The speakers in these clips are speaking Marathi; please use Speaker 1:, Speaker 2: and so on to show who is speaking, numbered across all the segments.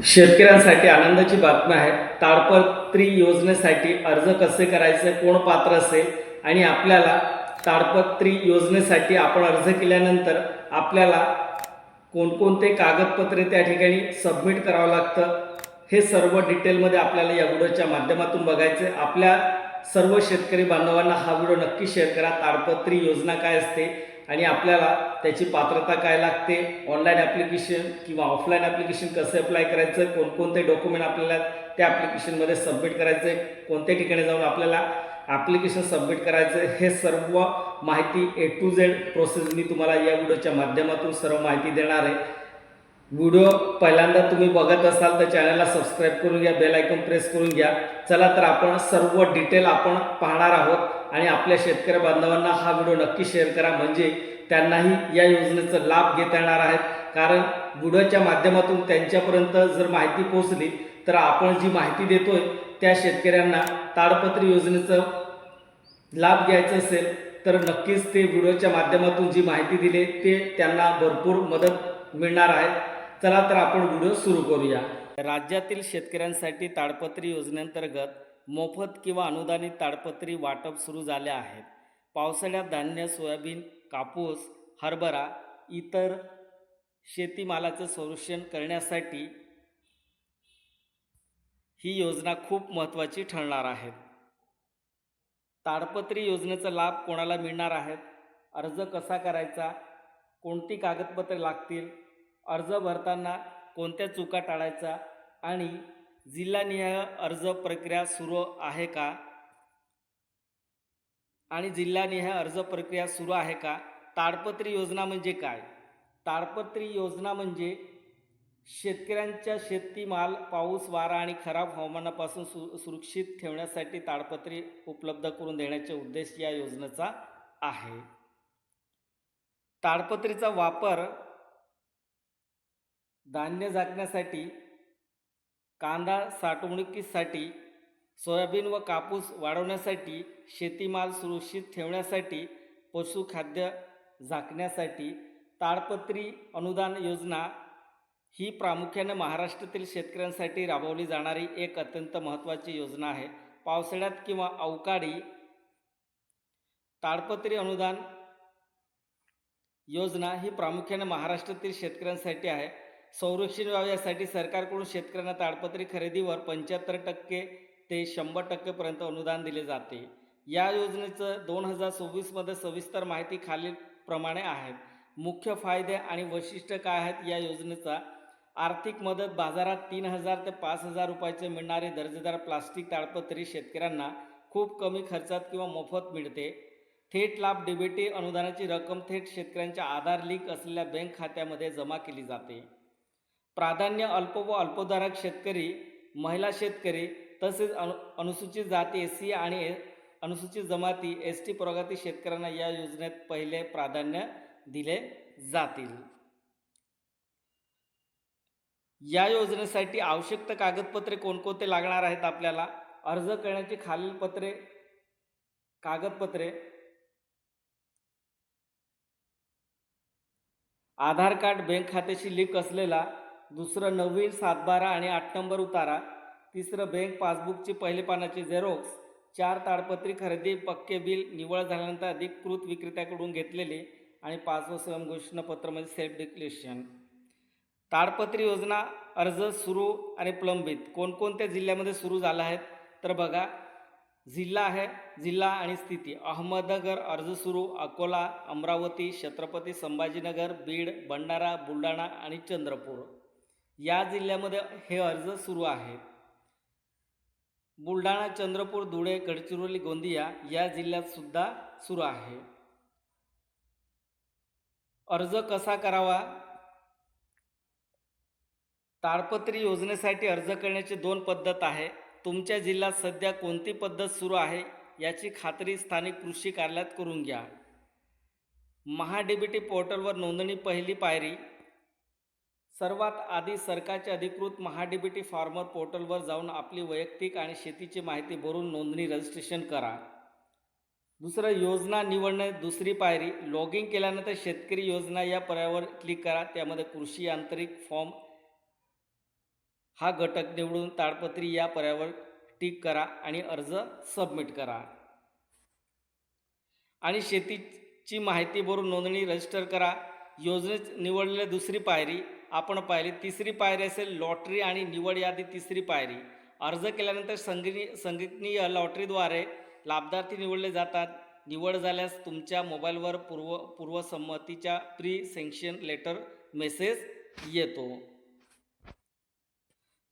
Speaker 1: शेतकऱ्यांसाठी आनंदाची बातमी आहे. ताडपत्री योजनेसाठी अर्ज कसे करायचे, कोण पात्र असेल आणि आपल्याला ताडपत्री योजनेसाठी आपण अर्ज केल्यानंतर आपल्याला कोणकोणते कागदपत्रे त्या ठिकाणी सबमिट करावं लागतं, हे सर्व डिटेलमध्ये आपल्याला या व्हिडिओच्या माध्यमातून बघायचे. आपल्या सर्व शेतकरी बांधवांना हा व्हिडिओ नक्की शेअर करा. ताडपत्री योजना काय असते आणि आपल्याला त्याची पात्रता काय लागते, ऑनलाईन ॲप्लिकेशन किंवा ऑफलाईन ॲप्लिकेशन कसं अप्लाय करायचं, कोणकोणते डॉक्युमेंट आपल्याला त्या ॲप्लिकेशनमध्ये सबमिट करायचे, कोणत्या ठिकाणी जाऊन आपल्याला ॲप्लिकेशन सबमिट करायचं, हे सर्व माहिती A to Z प्रोसेस मी तुम्हाला या व्हिडिओच्या माध्यमातून सर्व माहिती देणार आहे. व्हिडिओ पहिल्यांदा तुम्ही बघत असाल तर चॅनलला सबस्क्राईब करून घ्या, बेल आयकॉन प्रेस करून घ्या. चला तर आपण सर्व डिटेल आपण पाहणार आहोत आणि आपल्या शेतकरी बांधवांना हा व्हिडिओ नक्की शेअर करा, म्हणजे त्यांनाही या योजनेचा लाभ घेता येणार आहे. कारण व्हिडिओच्या माध्यमातून त्यांच्यापर्यंत जर माहिती पोहोचली तर आपण जी माहिती देतोय त्या शेतकऱ्यांना ताडपत्री योजनेचा लाभ घ्यायचा असेल तर नक्कीच ते व्हिडिओच्या माध्यमातून जी माहिती दिली ते त्यांना भरपूर मदत मिळणार आहे. चला तर आपण व्हिडिओ सुरू करूया. राज्यातील शेतकऱ्यांसाठी ताडपत्री योजनेअंतर्गत मोफत किंवा अनुदानित ताडपत्री वाटप सुरू झाले आहेत. पावसाळ्यात धान्य, सोयाबीन, कापूस, हरभरा इतर शेतीमालाचं संरक्षण करण्यासाठी ही योजना खूप महत्त्वाची ठरणार आहे. ताडपत्री योजनेचा लाभ कोणाला मिळणार आहेत, अर्ज कसा करायचा, कोणती कागदपत्रे लागतील, अर्ज भरताना कोणत्या चुका टाळायचा आणि जिल्हानिहाय अर्ज प्रक्रिया सुरू आहे का ताडपत्री योजना म्हणजे काय? ताडपत्री योजना म्हणजे शेतकऱ्यांच्या शेतीमाल पाऊस, वारा आणि खराब हवामानापासून सुरक्षित ठेवण्यासाठी ताडपत्री उपलब्ध करून देण्याचे उद्देश या योजनेचा आहे. ताडपत्रीचा वापर धान्य झाकण्यासाठी, कांदा साठवणुकीसाठी, सोयाबीन व कापूस वाढवण्यासाठी, शेतीमाल सुरक्षित ठेवण्यासाठी, पशुखाद्य झाकण्यासाठी. ताडपत्री अनुदान योजना ही प्रामुख्याने महाराष्ट्रातील शेतकऱ्यांसाठी राबवली जाणारी एक अत्यंत महत्त्वाची योजना आहे. पावसाळ्यात किंवा अवकाळी ताडपत्री अनुदान योजना ही प्रामुख्याने महाराष्ट्रातील शेतकऱ्यांसाठी आहे. संरक्षण व्हावे यासाठी सरकारकडून शेतकऱ्यांना ताडपत्री खरेदीवर 75% ते 100% पर्यंत अनुदान दिले जाते. या योजनेचं 2026मध्ये सविस्तर माहिती खालीलप्रमाणे आहेत. मुख्य फायदे आणि वैशिष्ट्य काय आहेत या योजनेचा? आर्थिक मदत: बाजारात 3,000 ते 5,000 रुपयाचे मिळणारी दर्जेदार प्लास्टिक ताडपत्री शेतकऱ्यांना खूप कमी खर्चात किंवा मोफत मिळते. थेट लाभ: डीबीटी अनुदानाची रक्कम थेट शेतकऱ्यांच्या आधार लिंक असलेल्या बँक खात्यामध्ये जमा केली जाते. प्राधान्य: अल्प व अल्पोद्धारक शेतकरी, महिला शेतकरी तसेच अनुसूचित जाती, SC आणि अनुसूचित जमाती, ST प्रगती शेतकऱ्यांना या योजनेत पहिले प्राधान्य दिले जातील. या योजनेसाठी आवश्यक कागदपत्रे कोणकोणते लागणार आहेत आपल्याला? अर्ज करण्याची खालील कागदपत्रे: आधार कार्ड, बँक खात्याशी लिंक असलेला. दुसरं, नवीन 7/12 आणि 8 नंबर उतारा. तिसरं, बँक पासबुकची पहिली पानाची झेरॉक्स. 4, ताडपत्री खरेदी पक्के बिल निवड झाल्यानंतर अधिकृत विक्रेत्याकडून घेतलेले. आणि 5वं, स्वयंघोषणापत्र म्हणजे सेल्फ डिक्लेरेशन. ताडपत्री योजना अर्ज सुरू आणि प्रलंबित कोणकोणत्या जिल्ह्यामध्ये सुरू झाला आहेत तर बघा, जिल्हा आणि स्थिती: अहमदनगर अर्ज सुरू, अकोला, अमरावती, छत्रपती संभाजीनगर, बीड, भंडारा, बुलढाणा आणि चंद्रपूर या जिल्ह्यामध्ये हे अर्ज सुरू आहेत. बुलढाणा, चंद्रपूर, धुळे, गडचिरोली, गोंदिया या जिल्ह्यात सुद्धा सुरू आहे. अर्ज कसा करावा? ताडपत्री योजनेसाठी अर्ज करण्याची 2 पद्धत आहे. तुमच्या जिल्ह्यात सध्या कोणती पद्धत सुरू आहे याची खात्री स्थानिक कृषी कार्यालयात करून घ्या. महा-डीबीटी पोर्टलवर नोंदणी: पहिली पायरी. सर्वात आधी सरकारचे अधिकृत महा-डीबीटी फार्मर पोर्टलवर जाऊन आपली वैयक्तिक आणि शेतीची माहिती भरून नोंदणी रजिस्ट्रेशन करा. दुसरं, योजना निवडणे. दुसरी पायरी. लॉग इन केल्यानंतर शेतकरी योजना या पर्यायावर क्लिक करा. त्यामध्ये कृषी यांत्रिक फॉर्म हा घटक निवडून ताडपत्री या पर्यायावर टिक करा आणि अर्ज सबमिट करा. आणि शेतीची माहिती भरून नोंदणी रजिस्टर करा. योजनेत निवडलेली दुसरी पायरी आपण पाहिली. तिसरी पायरी असेल लॉटरी आणि निवड यादी. तिसरी पायरी अर्ज केल्यानंतर संगणकीय लॉटरीद्वारे लाभार्थी निवडले जातात. निवड झाल्यास तुमच्या मोबाईलवर पूर्वसंमतीचा प्री सँक्शन लेटर मेसेज येतो.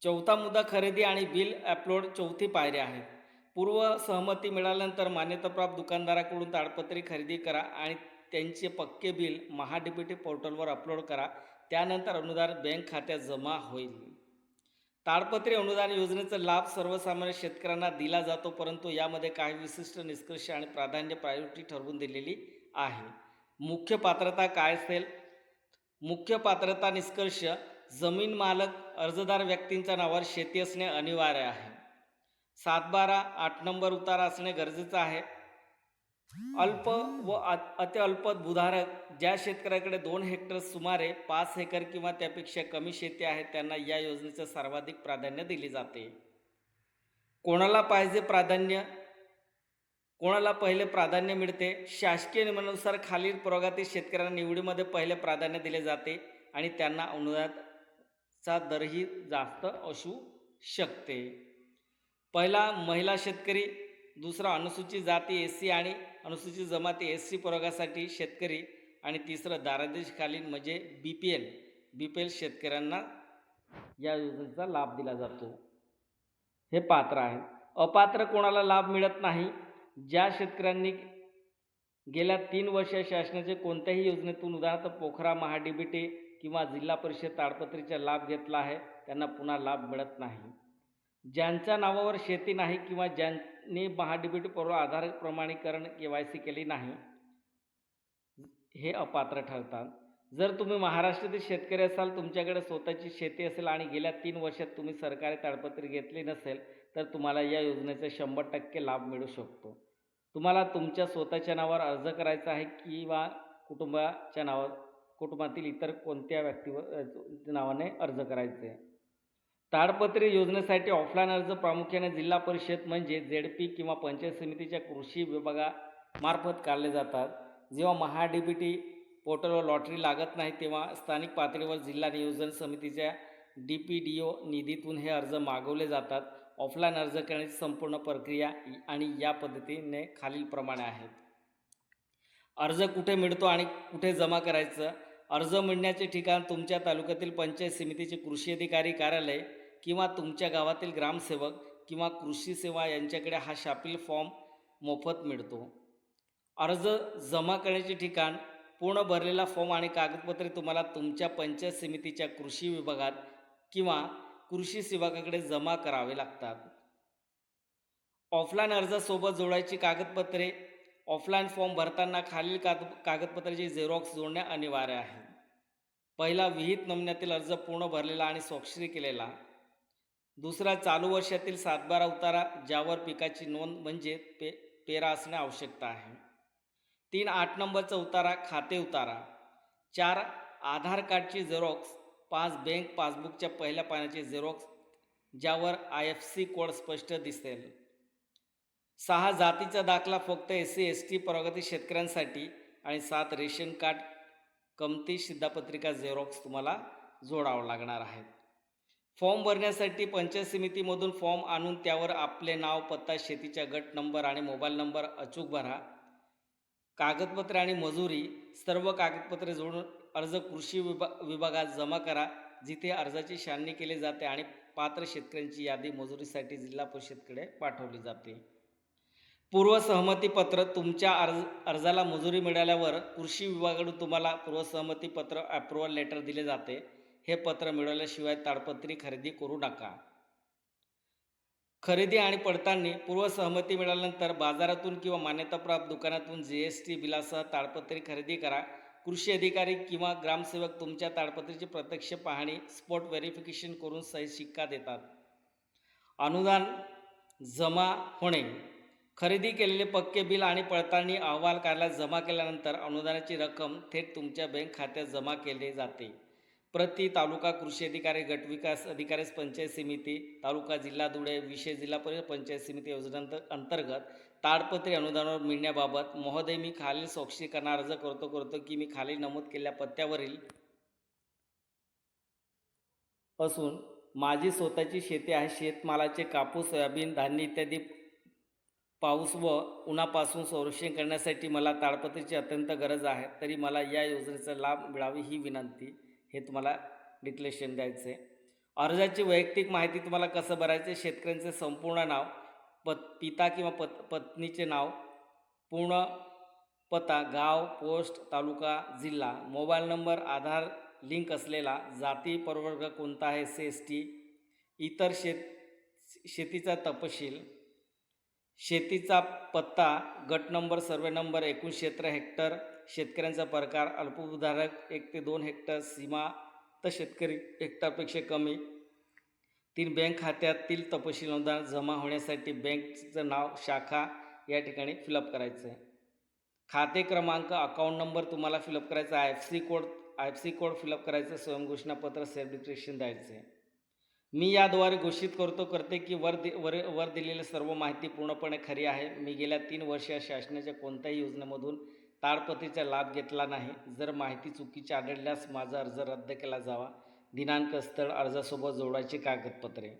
Speaker 1: चौथा मुद्दा खरेदी आणि बिल अपलोड. चौथी पायरी आहे. पूर्व सहमती मिळाल्यानंतर मान्यताप्राप्त दुकानदाराकडून ताडपत्री खरेदी करा आणि त्यांचे पक्के बिल महाडीबीटी पोर्टलवर अपलोड करा. त्यानंतर अनुदान बँक खात्यात जमा होईल. ताडपत्री अनुदान योजनेचा लाभ सर्वसामान्य शेतकऱ्यांना दिला जातो, परंतु यामध्ये काही विशिष्ट निष्कर्ष आणि प्रायोरिटी ठरवून दिलेली आहे. मुख्य पात्रता काय असेल? मुख्य पात्रता निष्कर्ष: जमीन मालक अर्जदार व्यक्तींच्या नावावर शेती असणे अनिवार्य आहे. 7/12 8 नंबर उतारा असणे गरजेचं आहे. अल्प व अत्यल्प भूधारक: ज्या शेतकऱ्याकडे 2 हेक्टर सुमारे 5 एकर किंवा त्यापेक्षा कमी शेती आहे त्यांना या योजनेचे सर्वाधिक प्राधान्य दिले जाते. कोणाला पाहिजे प्राधान्य? कोणाला पहिले प्राधान्य मिळते? शासकीय नियमानुसार खालील प्रवर्गातील शेतकऱ्यांना निवडीमध्ये पहिले प्राधान्य दिले जाते आणि त्यांना अनुदानाचा दरही जास्त असू शकते. पहिला महिला शेतकरी, दुसरा अनुसूचित जाती SC आणि अनुसूचित जमाती SC प्रवर्गासाठी शेतकरी आणि तिसरं दारिद्र्यखालील म्हणजे BPL शेतकऱ्यांना या योजनेचा लाभ दिला जातो. हे पात्र आहेत. अपात्र कोणाला लाभ मिळत नाही? ज्या शेतकऱ्यांनी गेल्या 3 वर्षात शासनाच्या कोणत्याही योजनेतून उदाहरणार्थ पोखरा, महाडीबीटी किंवा जिल्हा परिषद ताडपत्रीचा लाभ घेतला आहे त्यांना पुन्हा लाभ मिळत नाही. ज्यांच्या नावावर शेती नाही किंवा ज्यांनी महाडीबीटी पूर्व आधार प्रमाणीकरण KYC केली नाही हे अपात्र ठरतात. जर तुम्ही महाराष्ट्रातील शेतकरी असाल, तुमच्याकडे स्वतःची शेती असेल आणि गेल्या 3 वर्षात तुम्ही सरकारी ताडपत्री घेतली नसेल तर तुम्हाला या योजनेचा 100% लाभ मिळू शकतो. तुम्हाला तुमच्या स्वतःच्या नावावर अर्ज करायचा आहे किंवा कुटुंबाच्या नावावर, कुटुंबातील इतर कोणत्या व्यक्तीवर नावाने अर्ज करायचे. ताडपत्री योजनेसाठी ऑफलाईन अर्ज प्रामुख्याने जिल्हा परिषद म्हणजे ZP किंवा पंचायत समितीच्या कृषी विभागामार्फत काढले जातात. जेव्हा महाडीबीटी पोर्टलवर लॉटरी लागत नाही तेव्हा स्थानिक पातळीवर जिल्हा नियोजन समितीच्या DPDO निधीतून हे अर्ज मागवले जातात. ऑफलाईन अर्ज करण्याची संपूर्ण प्रक्रिया आणि या पद्धतीने खालीलप्रमाणे आहेत. अर्ज कुठे मिळतो आणि कुठे जमा करायचं? अर्ज मिळण्याचे ठिकाण तुमच्या तालुक्यातील पंचायत समितीचे कृषी अधिकारी कार्यालय किंवा तुमच्या गावातील ग्रामसेवक किंवा कृषी सेवा यांच्याकडे हा शापिल फॉर्म मोफत मिळतो. अर्ज जमा करण्याचे ठिकाण: पूर्ण भरलेला फॉर्म आणि कागदपत्रे तुम्हाला तुमच्या पंचायत समितीच्या कृषी विभागात किंवा कृषी सेवकाकडे जमा करावे लागतात. ऑफलाईन अर्जासोबत जोडायची कागदपत्रे: ऑफलाईन फॉर्म भरताना खालील कागदपत्राची झेरॉक्स जोडणे अनिवार्य आहे. पहिला, विहित नमुन्यातील अर्ज पूर्ण भरलेला आणि स्वाक्षरी केलेला. दुसरा, चालू वर्षातील 7/12 उतारा ज्यावर पिकाची नोंद म्हणजे पेरा असणे आवश्यक आहे. 3, 8 नंबरचा उतारा, खाते उतारा. 4, आधार कार्डची झेरॉक्स. 5, बँक पासबुकच्या पहिल्या पानाची झेरॉक्स ज्यावर IFSC कोड स्पष्ट दिसेल. 6, जातीचा दाखला फक्त SC ST प्रवर्गातील शेतकऱ्यांसाठी. आणि 7, रेशन कार्ड कमती शिधापत्रिका झेरॉक्स तुम्हाला जोडावं लागणार आहे. फॉर्म भरण्यासाठी पंचायत समितीमधून फॉर्म आणून त्यावर आपले नाव, पत्ता, शेतीचा गट नंबर आणि मोबाईल नंबर अचूक भरा. कागदपत्रे आणि मजुरी: सर्व कागदपत्रे जोडून अर्ज कृषी विभागात जमा करा जिथे अर्जाची छाननी केली जाते आणि पात्र शेतकऱ्यांची यादी मजुरीसाठी जिल्हा परिषदेकडे पाठवली जाते. पूर्वसहमतीपत्र: तुमच्या अर्जाला मजुरी मिळाल्यावर कृषी विभागाकडून तुम्हाला पूर्वसहमतीपत्र अप्रुव्हल लेटर दिले जाते. हे पत्र मिळवल्याशिवाय ताडपत्री खरेदी करू नका. खरेदी आणि पडताळणी: पूर्वसहमती मिळाल्यानंतर बाजारातून किंवा मान्यताप्राप्त दुकानातून GST बिलासह ताडपत्री खरेदी करा. कृषी अधिकारी किंवा ग्रामसेवक तुमच्या ताडपत्रीची प्रत्यक्ष पाहणी स्पॉट व्हेरिफिकेशन करून सही शिक्का देतात. अनुदान जमा होणे: खरेदी केलेले पक्के बिल आणि पडताळणी अहवाल कार्यालयात जमा केल्यानंतर अनुदानाची रक्कम थेट तुमच्या बँक खात्यात जमा केली जाते. प्रति तालुका कृषी अधिकारी, गट विकास अधिकारी, पंचायत समिती, तालुका, जिल्हा धुळे, विशेष जिल्हा परिषद पंचायत समिती अंतर्गत ताडपत्री अनुदानावर मिळण्याबाबत महोदय, मी खालील स्वाक्षरीकरण अर्ज करतो की मी खाली नमूद केलेल्या पत्त्यावरील असून माझी स्वतःची शेती आहे. शेतमालाचे कापूस, सोयाबीन, धान्य इत्यादी पाऊस व उन्हापासून संरक्षण करण्यासाठी मला ताडपत्रीची अत्यंत गरज आहे. तरी मला या योजनेचा लाभ मिळावी ही विनंती. हे तुम्हाला डिक्लेरेशन द्यायचं आहे. अर्जाची वैयक्तिक माहिती तुम्हाला कसं भरायचं? शेतकऱ्यांचे संपूर्ण नाव, पिता किंवा पत्नीचे नाव, पूर्ण पत्ता, गाव, पोस्ट, तालुका, जिल्हा, मोबाईल नंबर, आधार लिंक असलेला, जाती प्रवर्ग कोणता आहे, SC, ST, इतर शेतीचा तपशील, शेतीचा पत्ता, गट नंबर, सर्वे नंबर, एकूण क्षेत्र हेक्टर, शेतकऱ्यांचा प्रकार, अल्पभूधारक 1 ते 2 हेक्टर, सीमा तर शेतकरी हेक्टरपेक्षा कमी, 3 बँक खात्यातील तपशील अनुदान जमा होण्यासाठी बँकचं नाव, शाखा या ठिकाणी फिलअप करायचं आहे. खाते क्रमांक, अकाउंट नंबर तुम्हाला फिलअप करायचा आहे. IFSC कोड फिलअप करायचं. स्वयंघोषणापत्र, सेल्फ डिक्लेरेशन द्यायचं आहे. मी याद्वारे घोषित करते की वर दिलेली सर्व माहिती पूर्णपणे खरी आहे. मी गेल्या 3 वर्षात शासनाच्या कोणत्याही योजनेमधून ताडपत्रीचा लाभ घेतला नाही. जर माहिती चुकीची आढळल्यास माझा अर्ज रद्द केला जावा. दिनांक, स्थळ, अर्जासोबत जोडायची कागदपत्रे,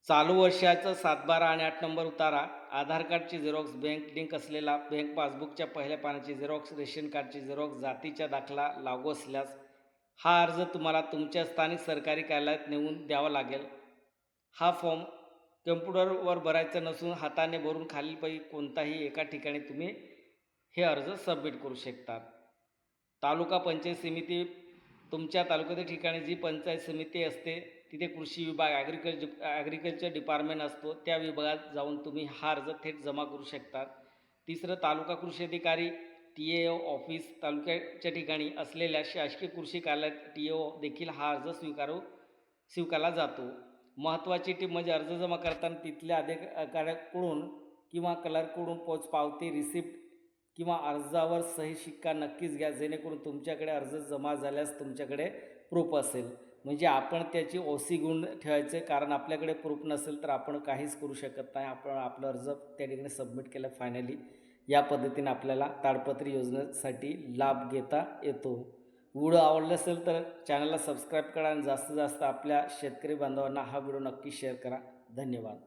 Speaker 1: चालू वर्षाचं 7/12 आणि 8 नंबर उतारा, आधार कार्डची झेरॉक्स, बँक लिंक असलेला बँक पासबुकच्या पहिल्या पानाची झेरॉक्स, रेशन कार्डची झेरॉक्स, जातीचा दाखला लागू असल्यास हा अर्ज तुम्हाला तुमच्या स्थानिक सरकारी कार्यालयात नेऊन द्यावा लागेल. हा फॉर्म कम्प्युटरवर भरायचा नसून हाताने भरून खालीलपैकी कोणताही एका ठिकाणी तुम्ही हे अर्ज सबमिट करू शकता. तालुका पंचायत समिती, तुमच्या तालुक्याच्या ठिकाणी जी पंचायत समिती असते तिथे कृषी विभाग, ॲग्रिकल्चर डिपार्टमेंट असतो, त्या विभागात जाऊन तुम्ही हा अर्ज थेट जमा करू शकता. तिसरं, तालुका कृषी अधिकारी TAO ऑफिस, तालुक्याच्या ठिकाणी असलेल्या शासकीय कृषी कार्यालयात TAO देखील हा अर्ज स्वीकारला जातो. महत्त्वाची टीप म्हणजे अर्ज जमा करताना तिथल्या अधिकाऱ्याकडून किंवा क्लर्ककडून पोचपावती, रिसिप्ट किंवा अर्जावर सही शिक्का नक्कीच घ्या, जेणेकरून तुमच्याकडे अर्ज जमा झाल्यास तुमच्याकडे प्रूफ असेल. म्हणजे आपण त्याची OC घेऊन ठेवायचे, कारण आपल्याकडे प्रूफ नसेल तर आपण काहीच करू शकत नाही. आपण आपला अर्ज त्या ठिकाणी सबमिट केला फायनली. या पद्धतीने आपल्याला ताडपत्री योजनेसाठी लाभ घेता येतो. व्हिडिओ आवडला असेल तर चॅनलला सबस्क्राईब करा आणि जास्तीत जास्त आपल्या शेतकरी बांधवांना हा व्हिडिओ नक्की शेअर करा. धन्यवाद.